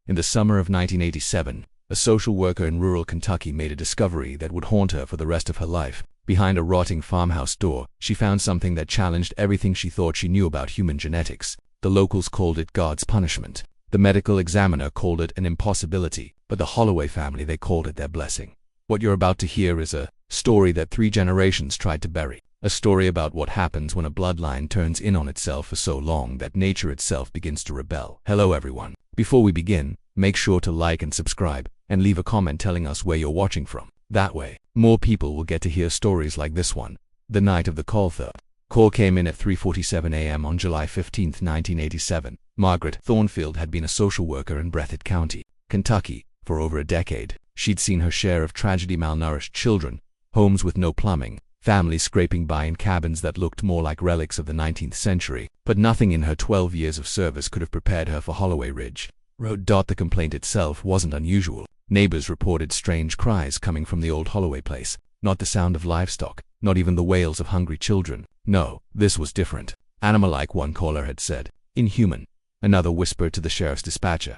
In the summer of 1987, a social worker in rural Kentucky made a discovery that would haunt her for the rest of her life. Behind a rotting farmhouse door, she found something that challenged everything she thought she knew about human genetics. The locals called it God's punishment. The medical examiner called it an impossibility, but the Holloway family, they called it their blessing. What you're about to hear is a story that 3 generations tried to bury. A story about what happens when a bloodline turns in on itself for so long that nature itself begins to rebel. Hello everyone. Before we begin, make sure to like and subscribe, and leave a comment telling us where you're watching from. That way, more people will get to hear stories like this one. The night of the call. The call came in at 3:47 a.m. on July 15, 1987. Margaret Thornfield had been a social worker in Breathitt County, Kentucky, for over a decade. She'd seen her share of tragedy: malnourished children, homes with no plumbing, families scraping by in cabins that looked more like relics of the 19th century. But nothing in her 12 years of service could have prepared her for Holloway Ridge Road. The complaint itself wasn't unusual. Neighbors reported strange cries coming from the old Holloway place. Not the sound of livestock, not even the wails of hungry children. No, this was different. Animal-like, one caller had said. Inhuman, another whispered to the sheriff's dispatcher.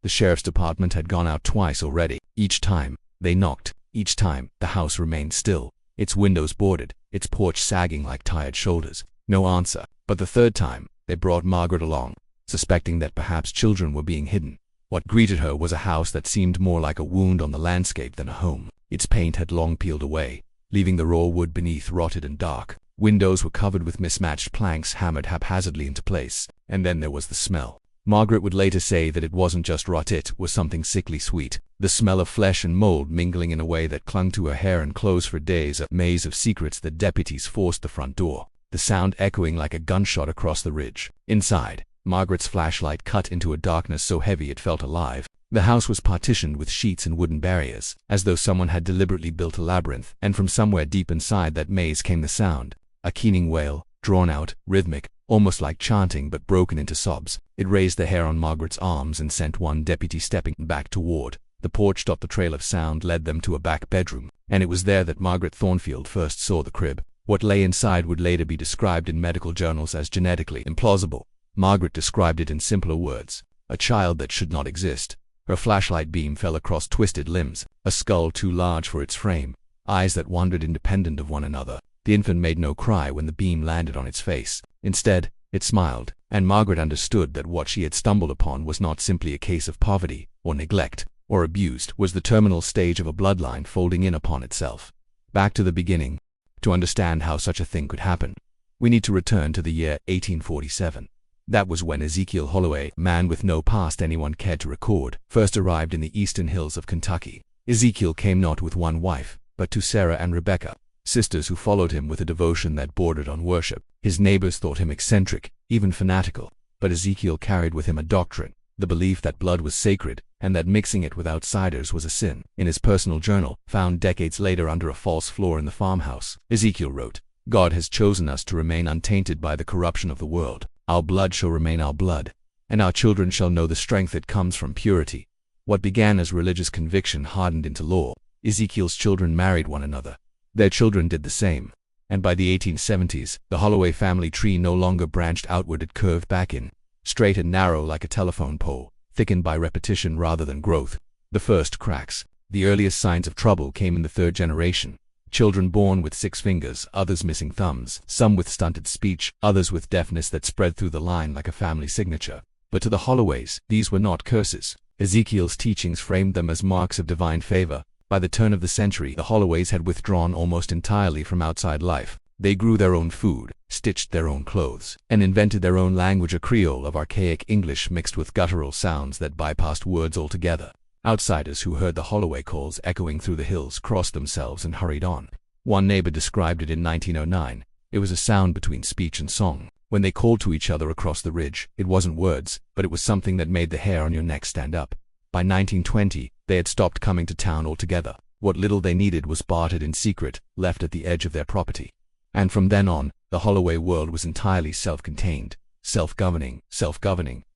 The sheriff's department had gone out twice already. Each time, they knocked. Each time, the house remained still, its windows boarded, its porch sagging like tired shoulders. No answer. But the third time, they brought Margaret along, suspecting that perhaps children were being hidden. What greeted her was a house that seemed more like a wound on the landscape than a home. Its paint had long peeled away, leaving the raw wood beneath rotted and dark. Windows were covered with mismatched planks hammered haphazardly into place. And then there was the smell. Margaret would later say that it wasn't just rot, it was something sickly sweet. The smell of flesh and mold mingling in a way that clung to her hair and clothes for days. A maze of secrets that deputies forced the front door, the sound echoing like a gunshot across the ridge. Inside, Margaret's flashlight cut into a darkness so heavy it felt alive. The house was partitioned with sheets and wooden barriers, as though someone had deliberately built a labyrinth. And from somewhere deep inside that maze came the sound, a keening wail, drawn out, rhythmic, almost like chanting but broken into sobs. It raised the hair on Margaret's arms and sent one deputy stepping back toward the porch. The trail of sound led them to a back bedroom, and it was there that Margaret Thornfield first saw the crib. What lay inside would later be described in medical journals as genetically implausible. Margaret described it in simpler words: a child that should not exist. Her flashlight beam fell across twisted limbs, a skull too large for its frame, eyes that wandered independent of one another. The infant made no cry when the beam landed on its face. Instead, it smiled, and Margaret understood that what she had stumbled upon was not simply a case of poverty, or neglect, or abuse, was the terminal stage of a bloodline folding in upon itself. Back to the beginning. To understand how such a thing could happen, we need to return to the year 1847. That was when Ezekiel Holloway, a man with no past anyone cared to record, first arrived in the eastern hills of Kentucky. Ezekiel came not with one wife, but 2, Sarah and Rebecca, sisters who followed him with a devotion that bordered on worship. His neighbors thought him eccentric, even fanatical, but Ezekiel carried with him a doctrine, the belief that blood was sacred, and that mixing it with outsiders was a sin. In his personal journal, found decades later under a false floor in the farmhouse, Ezekiel wrote, "God has chosen us to remain untainted by the corruption of the world. Our blood shall remain our blood, and our children shall know the strength that comes from purity." What began as religious conviction hardened into law. Ezekiel's children married one another. Their children did the same. And by the 1870s, the Holloway family tree no longer branched outward, it curved back in, straight and narrow like a telephone pole, thickened by repetition rather than growth. The first cracks, the earliest signs of trouble came in the 3rd generation. Children born with 6 fingers, others missing thumbs, some with stunted speech, others with deafness that spread through the line like a family signature. But to the Holloways, these were not curses. Ezekiel's teachings framed them as marks of divine favor. By the turn of the century, the Holloways had withdrawn almost entirely from outside life. They grew their own food, stitched their own clothes, and invented their own language, a creole of archaic English mixed with guttural sounds that bypassed words altogether. Outsiders who heard the Holloway calls echoing through the hills crossed themselves and hurried on. One neighbor described it in 1909. It was a sound between speech and song. When they called to each other across the ridge, it wasn't words, but it was something that made the hair on your neck stand up. By 1920, they had stopped coming to town altogether. What little they needed was bartered in secret, left at the edge of their property. And from then on, the Holloway world was entirely self-contained, self-governing,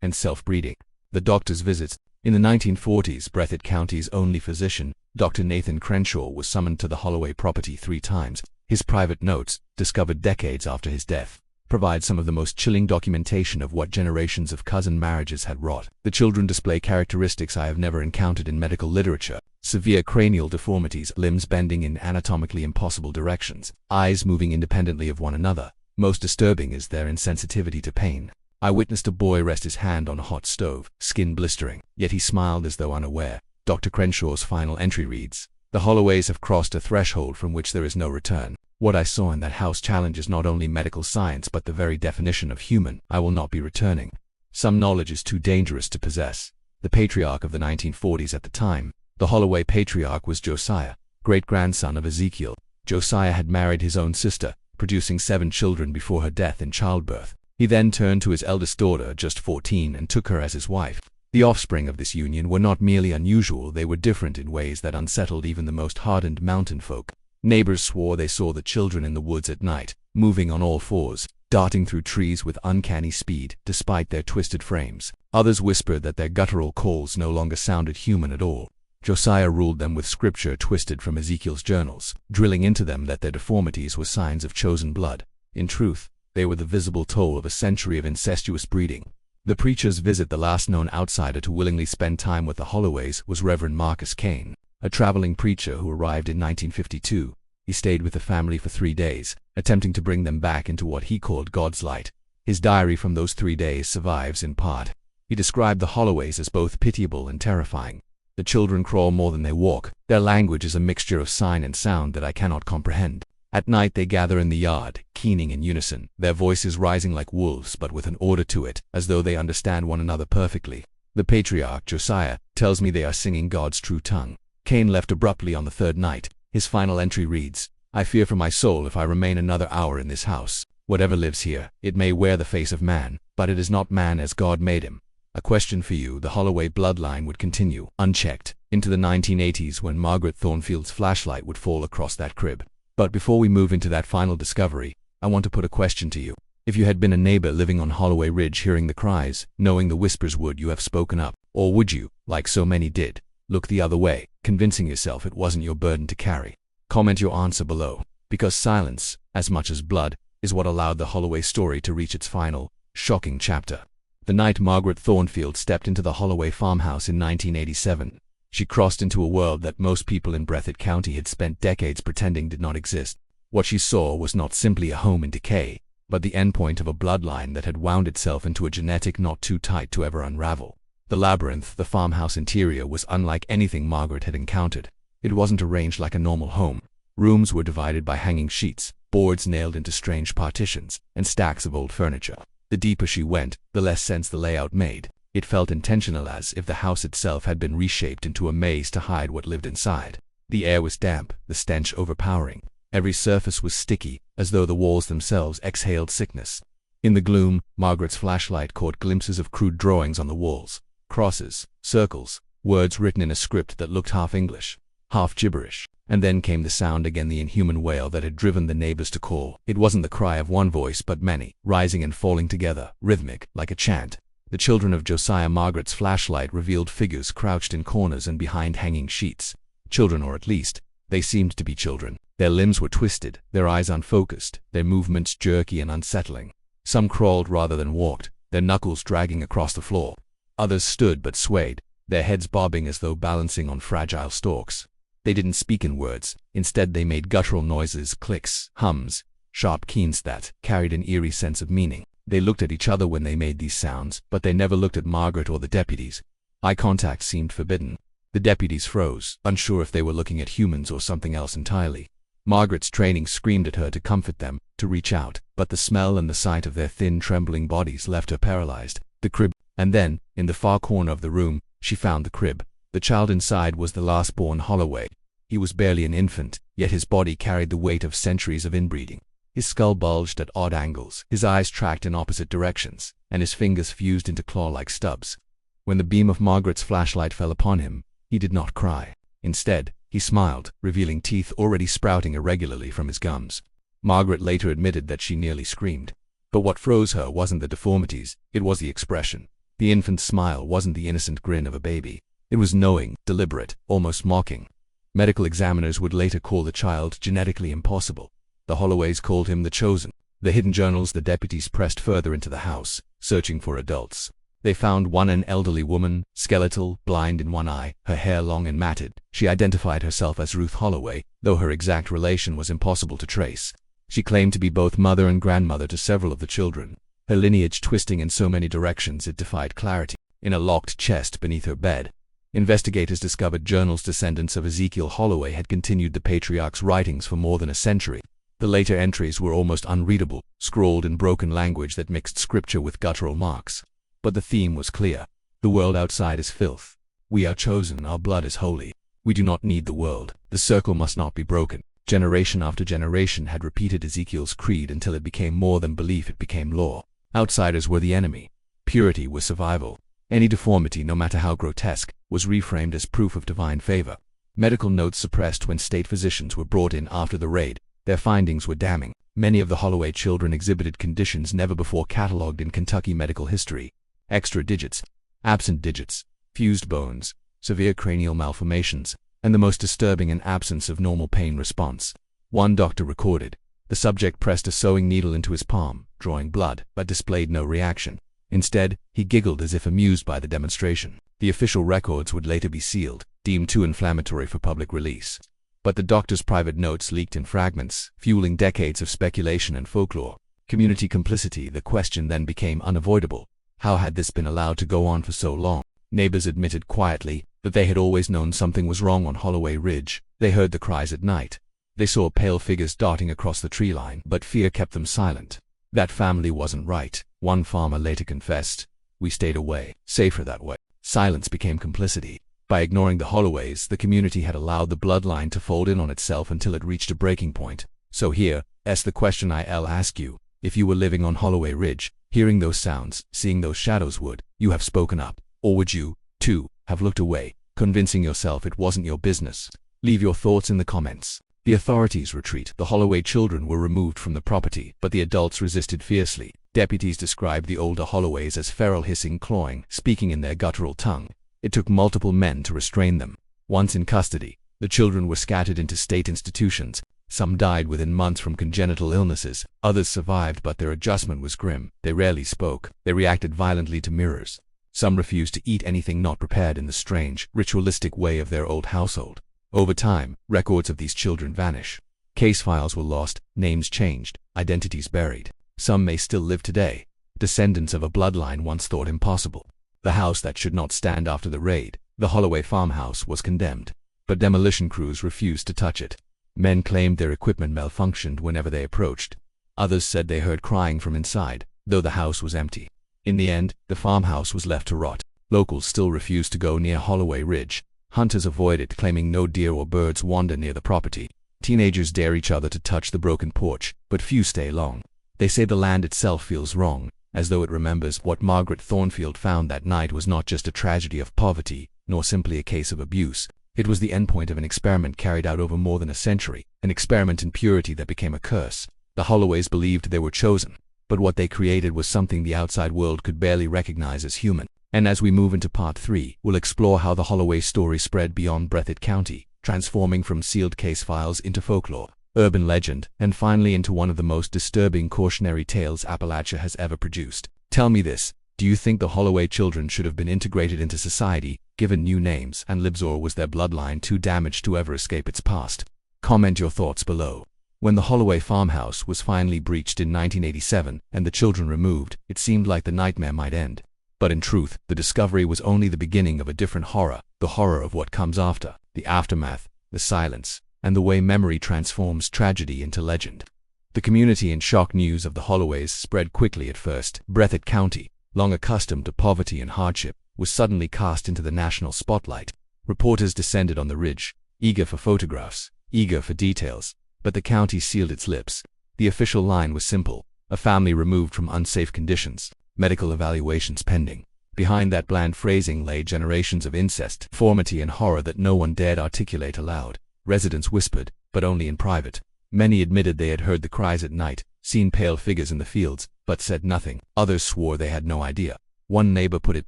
and self-breeding. The doctor's visits. In the 1940s, Breathitt County's only physician, Dr. Nathan Crenshaw, was summoned to the Holloway property 3 times. His private notes, discovered decades after his death, provides some of the most chilling documentation of what generations of cousin marriages had wrought. The children display characteristics I have never encountered in medical literature: severe cranial deformities, limbs bending in anatomically impossible directions, eyes moving independently of one another. Most disturbing is their insensitivity to pain. I witnessed a boy rest his hand on a hot stove, skin blistering, yet he smiled as though unaware. Dr. Crenshaw's final entry reads, "The Holloways have crossed a threshold from which there is no return. What I saw in that house challenges not only medical science but the very definition of human. I will not be returning. Some knowledge is too dangerous to possess." The patriarch of the 1940s at the time. The Holloway patriarch was Josiah, great-grandson of Ezekiel. Josiah had married his own sister, producing 7 children before her death in childbirth. He then turned to his eldest daughter, just 14, and took her as his wife. The offspring of this union were not merely unusual, they were different in ways that unsettled even the most hardened mountain folk. Neighbors swore they saw the children in the woods at night, moving on all fours, darting through trees with uncanny speed, despite their twisted frames. Others whispered that their guttural calls no longer sounded human at all. Josiah ruled them with scripture twisted from Ezekiel's journals, drilling into them that their deformities were signs of chosen blood. In truth, they were the visible toll of a century of incestuous breeding. The preacher's visit. The last known outsider to willingly spend time with the Holloways was Reverend Marcus Kane, a traveling preacher who arrived in 1952. He stayed with the family for 3 days, attempting to bring them back into what he called God's light. His diary from those 3 days survives in part. He described the Holloways as both pitiable and terrifying. The children crawl more than they walk. Their language is a mixture of sign and sound that I cannot comprehend. At night they gather in the yard, keening in unison, their voices rising like wolves but with an order to it, as though they understand one another perfectly. The patriarch, Josiah, tells me they are singing God's true tongue. Cain left abruptly on the 3rd night. His final entry reads, "I fear for my soul if I remain another hour in this house. Whatever lives here, it may wear the face of man, but it is not man as God made him." A question for you: the Holloway bloodline would continue, unchecked, into the 1980s when Margaret Thornfield's flashlight would fall across that crib. But before we move into that final discovery, I want to put a question to you. If you had been a neighbor living on Holloway Ridge, hearing the cries, knowing the whispers, would you have spoken up? Or would you, like so many did, look the other way, convincing yourself it wasn't your burden to carry? Comment your answer below, because silence, as much as blood, is what allowed the Holloway story to reach its final, shocking chapter. The night Margaret Thornfield stepped into the Holloway farmhouse in 1987, she crossed into a world that most people in Breathitt County had spent decades pretending did not exist. What she saw was not simply a home in decay, but the endpoint of a bloodline that had wound itself into a genetic knot too tight to ever unravel. The labyrinth, the farmhouse interior, was unlike anything Margaret had encountered. It wasn't arranged like a normal home. Rooms were divided by hanging sheets, boards nailed into strange partitions, and stacks of old furniture. The deeper she went, the less sense the layout made. It felt intentional, as if the house itself had been reshaped into a maze to hide what lived inside. The air was damp, the stench overpowering. Every surface was sticky, as though the walls themselves exhaled sickness. In the gloom, Margaret's flashlight caught glimpses of crude drawings on the walls. Crosses, circles, words written in a script that looked half English, half gibberish. And then came the sound again, the inhuman wail that had driven the neighbors to call. It wasn't the cry of one voice but many, rising and falling together, rhythmic, like a chant. The children of Josiah. Margaret's flashlight revealed figures crouched in corners and behind hanging sheets. Children, or at least, they seemed to be children. Their limbs were twisted, their eyes unfocused, their movements jerky and unsettling. Some crawled rather than walked, their knuckles dragging across the floor. Others stood but swayed, their heads bobbing as though balancing on fragile stalks. They didn't speak in words. Instead, they made guttural noises, clicks, hums, sharp keens that carried an eerie sense of meaning. They looked at each other when they made these sounds, but they never looked at Margaret or the deputies. Eye contact seemed forbidden. The deputies froze, unsure if they were looking at humans or something else entirely. Margaret's training screamed at her to comfort them, to reach out, but the smell and the sight of their thin, trembling bodies left her paralyzed. The crib. And then, in the far corner of the room, she found the crib. The child inside was the last-born Holloway. He was barely an infant, yet his body carried the weight of centuries of inbreeding. His skull bulged at odd angles, his eyes tracked in opposite directions, and his fingers fused into claw-like stubs. When the beam of Margaret's flashlight fell upon him, he did not cry. Instead, he smiled, revealing teeth already sprouting irregularly from his gums. Margaret later admitted that she nearly screamed. But what froze her wasn't the deformities, it was the expression. The infant's smile wasn't the innocent grin of a baby. It was knowing, deliberate, almost mocking. Medical examiners would later call the child genetically impossible. The Holloways called him the chosen. The hidden journals. The deputies pressed further into the house, searching for adults. They found an elderly woman, skeletal, blind in one eye, her hair long and matted. She identified herself as Ruth Holloway, though her exact relation was impossible to trace. She claimed to be both mother and grandmother to several of the children, her lineage twisting in so many directions it defied clarity. In a locked chest beneath her bed, investigators discovered journals. Descendants of Ezekiel Holloway had continued the patriarch's writings for more than a century. The later entries were almost unreadable, scrawled in broken language that mixed scripture with guttural marks. But the theme was clear. The world outside is filth. We are chosen, our blood is holy. We do not need the world. The circle must not be broken. Generation after generation had repeated Ezekiel's creed until it became more than belief, it became law. Outsiders were the enemy. Purity was survival. Any deformity, no matter how grotesque, was reframed as proof of divine favor. Medical notes suppressed when state physicians were brought in after the raid. Their findings were damning. Many of the Holloway children exhibited conditions never before catalogued in Kentucky medical history. Extra digits, absent digits, fused bones, severe cranial malformations, and the most disturbing, an absence of normal pain response. One doctor recorded, the subject pressed a sewing needle into his palm, drawing blood, but displayed no reaction. Instead, he giggled as if amused by the demonstration. The official records would later be sealed, deemed too inflammatory for public release. But the doctor's private notes leaked in fragments, fueling decades of speculation and folklore. Community complicity. The question then became unavoidable. How had this been allowed to go on for so long? Neighbors admitted quietly that they had always known something was wrong on Holloway Ridge. They heard the cries at night. They saw pale figures darting across the tree line, but fear kept them silent. That family wasn't right. One farmer later confessed, "We stayed away, safer that way." Silence became complicity. By ignoring the Holloways, the community had allowed the bloodline to fold in on itself until it reached a breaking point. So here's the question I'll ask you. If you were living on Holloway Ridge, hearing those sounds, seeing those shadows, would you have spoken up? Or would you, too, have looked away, convincing yourself it wasn't your business? Leave your thoughts in the comments. The authorities retreat. The Holloway children were removed from the property, but the adults resisted fiercely. Deputies described the older Holloways as feral, hissing, clawing, speaking in their guttural tongue. It took multiple men to restrain them. Once in custody, the children were scattered into state institutions. Some died within months from congenital illnesses. Others survived, but their adjustment was grim. They rarely spoke. They reacted violently to mirrors. Some refused to eat anything not prepared in the strange, ritualistic way of their old household. Over time, records of these children vanish. Case files were lost, names changed, identities buried. Some may still live today, descendants of a bloodline once thought impossible. The house that should not stand after the raid, the Holloway farmhouse, was condemned, but demolition crews refused to touch it. Men claimed their equipment malfunctioned whenever they approached. Others said they heard crying from inside, though the house was empty. In the end, the farmhouse was left to rot. Locals still refused to go near Holloway Ridge. Hunters avoid it, claiming no deer or birds wander near the property. Teenagers dare each other to touch the broken porch, but few stay long. They say the land itself feels wrong, as though it remembers. What Margaret Thornfield found that night was not just a tragedy of poverty, nor simply a case of abuse. It was the endpoint of an experiment carried out over more than a century, an experiment in purity that became a curse. The Holloways believed they were chosen, but what they created was something the outside world could barely recognize as human. And as we move into part 3, we'll explore how the Holloway story spread beyond Breathitt County, transforming from sealed case files into folklore, urban legend, and finally into one of the most disturbing cautionary tales Appalachia has ever produced. Tell me this, do you think the Holloway children should have been integrated into society, given new names and libs, or was their bloodline too damaged to ever escape its past? Comment your thoughts below. When the Holloway farmhouse was finally breached in 1987 and the children removed, it seemed like the nightmare might end. But in truth, the discovery was only the beginning of a different horror, the horror of what comes after, the aftermath, the silence, and the way memory transforms tragedy into legend. The community in shock. News of the Holloways spread quickly. At first, Breathitt County, long accustomed to poverty and hardship, was suddenly cast into the national spotlight. Reporters descended on the ridge, eager for photographs, eager for details, but the county sealed its lips. The official line was simple: a family removed from unsafe conditions, medical evaluations pending. Behind that bland phrasing lay generations of incest, deformity, and horror that no one dared articulate aloud. Residents whispered, but only in private. Many admitted they had heard the cries at night, seen pale figures in the fields, but said nothing. Others swore they had no idea. One neighbor put it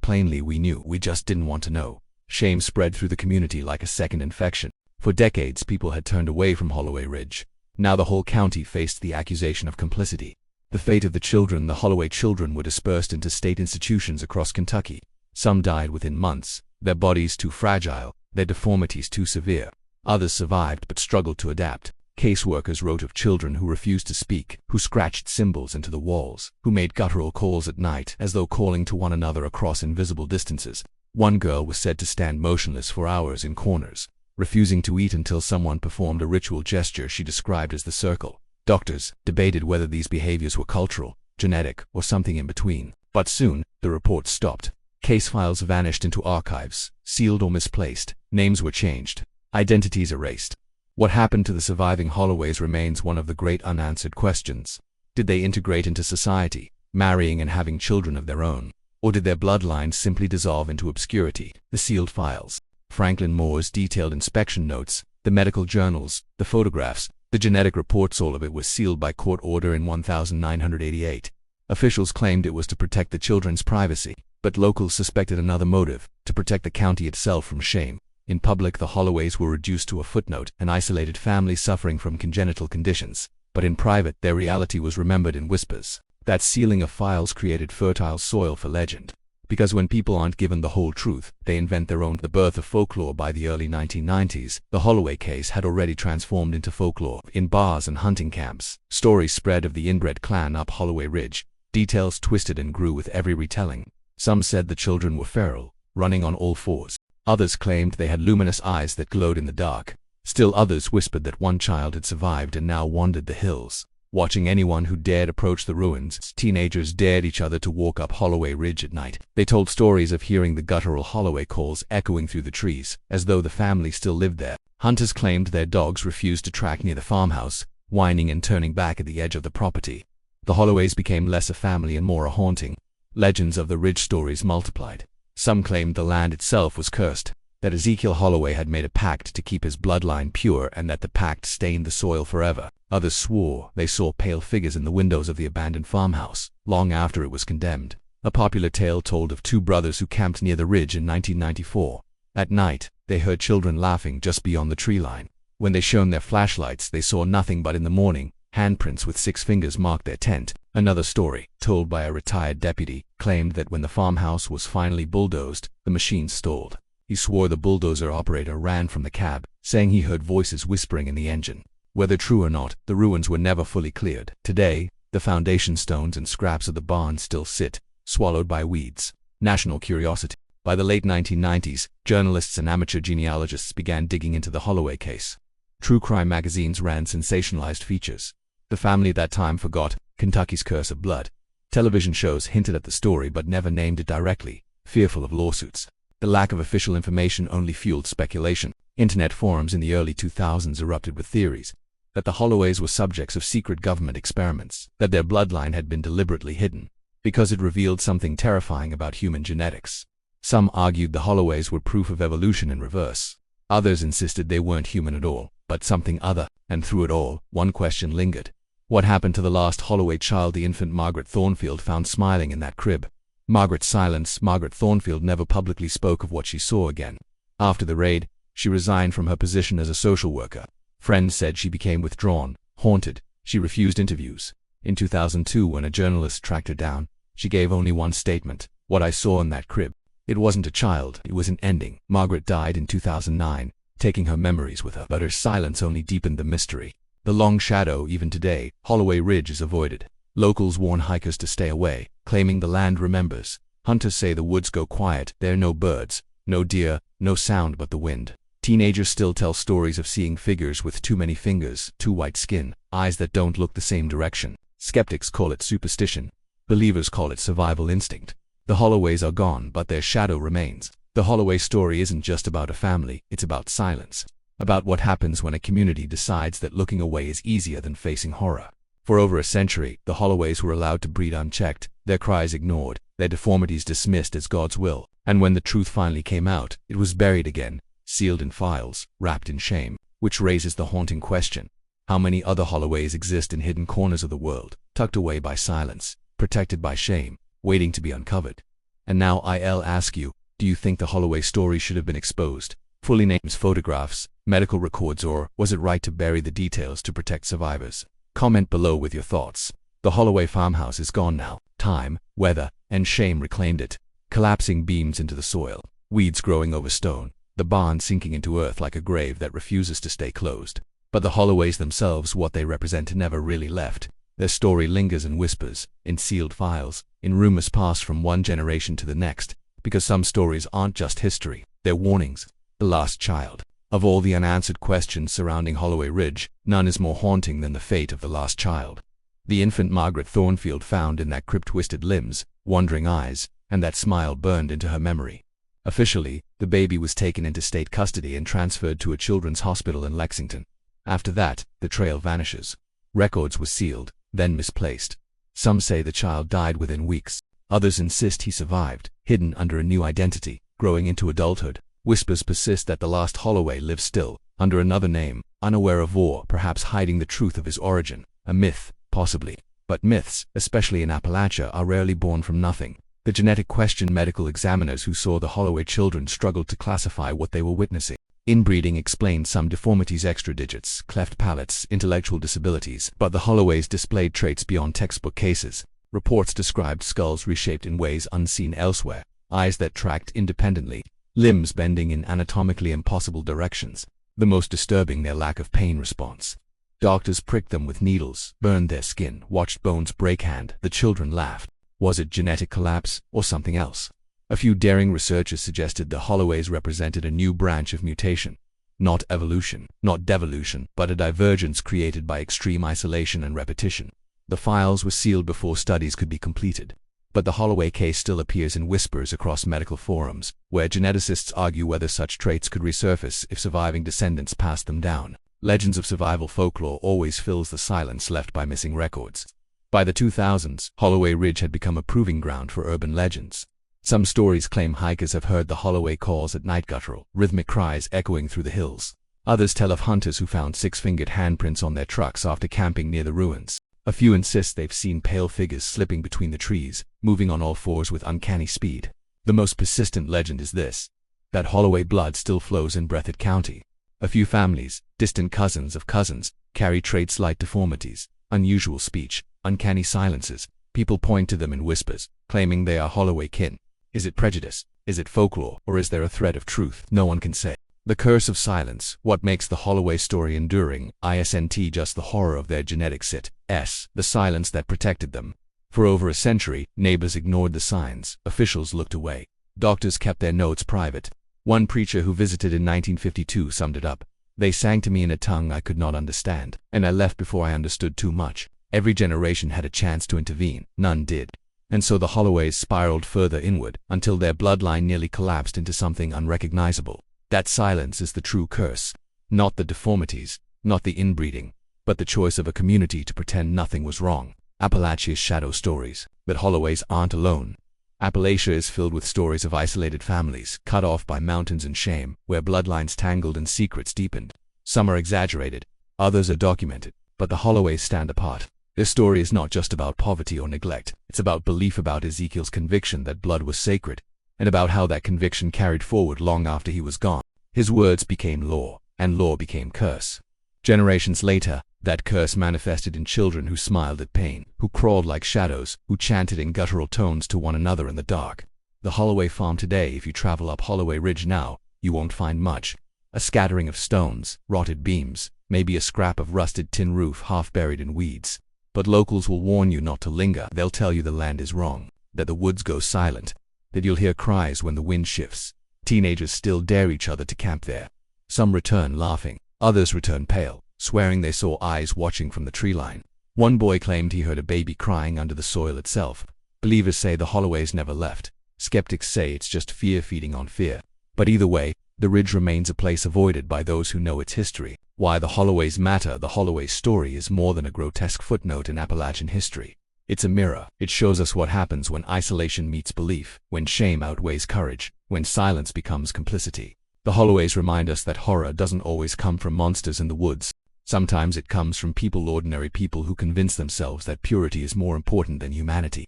plainly: "We knew, we just didn't want to know." Shame spread through the community like a second infection. For decades, people had turned away from Holloway Ridge. Now the whole county faced the accusation of complicity. The fate of the children. The Holloway children were dispersed into state institutions across Kentucky. Some died within months, their bodies too fragile, their deformities too severe. Others survived but struggled to adapt. Caseworkers wrote of children who refused to speak, who scratched symbols into the walls, who made guttural calls at night as though calling to one another across invisible distances. One girl was said to stand motionless for hours in corners, refusing to eat until someone performed a ritual gesture she described as the circle. Doctors debated whether these behaviors were cultural, genetic, or something in between. But soon, the reports stopped. Case files vanished into archives, sealed or misplaced. Names were changed, identities erased. What happened to the surviving Holloways remains one of the great unanswered questions. Did they integrate into society, marrying and having children of their own? Or did their bloodlines simply dissolve into obscurity? The sealed files, Franklin Moore's detailed inspection notes, the medical journals, the photographs, the genetic reports, all of it was sealed by court order in 1988. Officials claimed it was to protect the children's privacy, but locals suspected another motive, to protect the county itself from shame. In public, the Holloways were reduced to a footnote, an isolated family suffering from congenital conditions. But in private, their reality was remembered in whispers. That sealing of files created fertile soil for legend. Because when people aren't given the whole truth, they invent their own. The birth of folklore. By the early 1990s, the Holloway case had already transformed into folklore. In bars and hunting camps, stories spread of the inbred clan up Holloway Ridge. Details twisted and grew with every retelling. Some said the children were feral, running on all fours. Others claimed they had luminous eyes that glowed in the dark. Still others whispered that one child had survived and now wandered the hills, watching anyone who dared approach the ruins. Teenagers dared each other to walk up Holloway Ridge at night. They told stories of hearing the guttural Holloway calls echoing through the trees, as though the family still lived there. Hunters claimed their dogs refused to track near the farmhouse, whining and turning back at the edge of the property. The Holloways became less a family and more a haunting. Legends of the ridge stories multiplied. Some claimed the land itself was cursed, that Ezekiel Holloway had made a pact to keep his bloodline pure and that the pact stained the soil forever. Others swore they saw pale figures in the windows of the abandoned farmhouse, long after it was condemned. A popular tale told of two brothers who camped near the ridge in 1994. At night, they heard children laughing just beyond the tree line. When they shone their flashlights, they saw nothing, but in the morning, handprints with 6 fingers marked their tent. Another story, told by a retired deputy, claimed that when the farmhouse was finally bulldozed, the machine stalled. He swore the bulldozer operator ran from the cab, saying he heard voices whispering in the engine. Whether true or not, the ruins were never fully cleared. Today, the foundation stones and scraps of the barn still sit, swallowed by weeds. National curiosity. By the late 1990s, journalists and amateur genealogists began digging into the Holloway case. True crime magazines ran sensationalized features. The family that time forgot, Kentucky's curse of blood. Television shows hinted at the story but never named it directly, fearful of lawsuits. The lack of official information only fueled speculation. Internet forums in the early 2000s erupted with theories that the Holloways were subjects of secret government experiments, that their bloodline had been deliberately hidden, because it revealed something terrifying about human genetics. Some argued the Holloways were proof of evolution in reverse. Others insisted they weren't human at all, but something other. And through it all, one question lingered. What happened to the last Holloway child, the infant Margaret Thornfield found smiling in that crib? Margaret's silence. Margaret Thornfield never publicly spoke of what she saw again. After the raid, she resigned from her position as a social worker. Friends said she became withdrawn, haunted. She refused interviews. In 2002, when a journalist tracked her down, she gave only one statement: "What I saw in that crib. It wasn't a child, it was an ending." Margaret died in 2009, taking her memories with her, but her silence only deepened the mystery. The long shadow. Even today, Holloway Ridge is avoided. Locals warn hikers to stay away, claiming the land remembers. Hunters say the woods go quiet. There are no birds, no deer, no sound but the wind. Teenagers still tell stories of seeing figures with too many fingers, too white skin, eyes that don't look the same direction. Skeptics call it superstition. Believers call it survival instinct. The Holloways are gone, but their shadow remains. The Holloway story isn't just about a family, it's about silence. About what happens when a community decides that looking away is easier than facing horror. For over a century, the Holloways were allowed to breed unchecked, their cries ignored, their deformities dismissed as God's will. And when the truth finally came out, it was buried again, sealed in files, wrapped in shame. Which raises the haunting question: how many other Holloways exist in hidden corners of the world, tucked away by silence, protected by shame, waiting to be uncovered? And now I'll ask you, do you think the Holloway story should have been exposed? Fully names, photographs, medical records, or was it right to bury the details to protect survivors? Comment below with your thoughts. The Holloway farmhouse is gone now. Time, weather, and shame reclaimed it. Collapsing beams into the soil, weeds growing over stone, the barn sinking into earth like a grave that refuses to stay closed. But the Holloways themselves, what they represent, never really left. Their story lingers in whispers, in sealed files, in rumors passed from one generation to the next, because some stories aren't just history, they're warnings. The last child. Of all the unanswered questions surrounding Holloway Ridge, none is more haunting than the fate of the last child. The infant Margaret Thornfield found in that crypt, twisted limbs, wandering eyes, and that smile burned into her memory. Officially, the baby was taken into state custody and transferred to a children's hospital in Lexington. After that, the trail vanishes. Records were sealed, then misplaced. Some say the child died within weeks. Others insist he survived, hidden under a new identity, growing into adulthood. Whispers persist that the last Holloway lives still, under another name, unaware of war, perhaps hiding the truth of his origin. A myth, possibly. But myths, especially in Appalachia, are rarely born from nothing. The genetic question medical examiners who saw the Holloway children struggled to classify what they were witnessing. Inbreeding explained some deformities, extra digits, cleft palates, intellectual disabilities, but the Holloways displayed traits beyond textbook cases. Reports described skulls reshaped in ways unseen elsewhere, eyes that tracked independently, limbs bending in anatomically impossible directions. The most disturbing, their lack of pain response. Doctors pricked them with needles, burned their skin, watched bones break. The children laughed. Was it genetic collapse, or something else? A few daring researchers suggested the Holloways represented a new branch of mutation. Not evolution, not devolution, but a divergence created by extreme isolation and repetition. The files were sealed before studies could be completed. But the Holloway case still appears in whispers across medical forums, where geneticists argue whether such traits could resurface if surviving descendants passed them down. Legends of survival folklore always fills the silence left by missing records. By the 2000s, Holloway Ridge had become a proving ground for urban legends. Some stories claim hikers have heard the Holloway calls at night, guttural, rhythmic cries echoing through the hills. Others tell of hunters who found six-fingered handprints on their trucks after camping near the ruins. A few insist they've seen pale figures slipping between the trees, moving on all fours with uncanny speed. The most persistent legend is this: that Holloway blood still flows in Breathitt County. A few families, distant cousins of cousins, carry traits like deformities, unusual speech, uncanny silences. People point to them in whispers, claiming they are Holloway kin. Is it prejudice? Is it folklore? Or is there a thread of truth? No one can say. The curse of silence, what makes the Holloway story enduring, isn't just the horror of their genetic the silence that protected them. For over a century, neighbors ignored the signs, officials looked away. Doctors kept their notes private. One preacher who visited in 1952 summed it up: "They sang to me in a tongue I could not understand, and I left before I understood too much." Every generation had a chance to intervene, none did. And so the Holloways spiraled further inward, until their bloodline nearly collapsed into something unrecognizable. That silence is the true curse. Not the deformities, not the inbreeding, but the choice of a community to pretend nothing was wrong. Appalachia's shadow stories. But Holloways aren't alone. Appalachia is filled with stories of isolated families, cut off by mountains and shame, where bloodlines tangled and secrets deepened. Some are exaggerated, others are documented, but the Holloways stand apart. Their story is not just about poverty or neglect. It's about belief, about Ezekiel's conviction that blood was sacred, and about how that conviction carried forward long after he was gone. His words became law, and law became curse. Generations later, that curse manifested in children who smiled at pain, who crawled like shadows, who chanted in guttural tones to one another in the dark. The Holloway farm today, if you travel up Holloway Ridge now, you won't find much. A scattering of stones, rotted beams, maybe a scrap of rusted tin roof half buried in weeds. But locals will warn you not to linger. They'll tell you the land is wrong, that the woods go silent, that you'll hear cries when the wind shifts. Teenagers still dare each other to camp there. Some return laughing, others return pale, swearing they saw eyes watching from the tree line. One boy claimed he heard a baby crying under the soil itself. Believers say the Holloways never left. Skeptics say it's just fear feeding on fear. But either way, the ridge remains a place avoided by those who know its history. Why the Holloways matter. The Holloway story is more than a grotesque footnote in Appalachian history. It's a mirror. It shows us what happens when isolation meets belief, when shame outweighs courage, when silence becomes complicity. The Holloways remind us that horror doesn't always come from monsters in the woods. Sometimes it comes from people, ordinary people who convince themselves that purity is more important than humanity.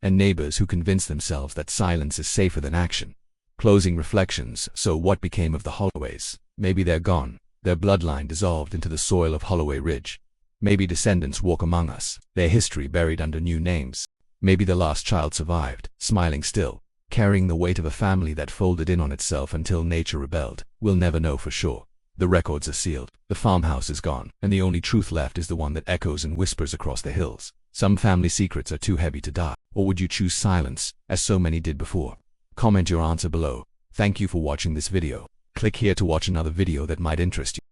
And neighbors who convince themselves that silence is safer than action. Closing reflections. So what became of the Holloways? Maybe they're gone. Their bloodline dissolved into the soil of Holloway Ridge. Maybe descendants walk among us, their history buried under new names. Maybe the last child survived, smiling still, carrying the weight of a family that folded in on itself until nature rebelled. We'll never know for sure. The records are sealed, the farmhouse is gone, and the only truth left is the one that echoes and whispers across the hills. Some family secrets are too heavy to die. Or would you choose silence, as so many did before? Comment your answer below. Thank you for watching this video. Click here to watch another video that might interest you.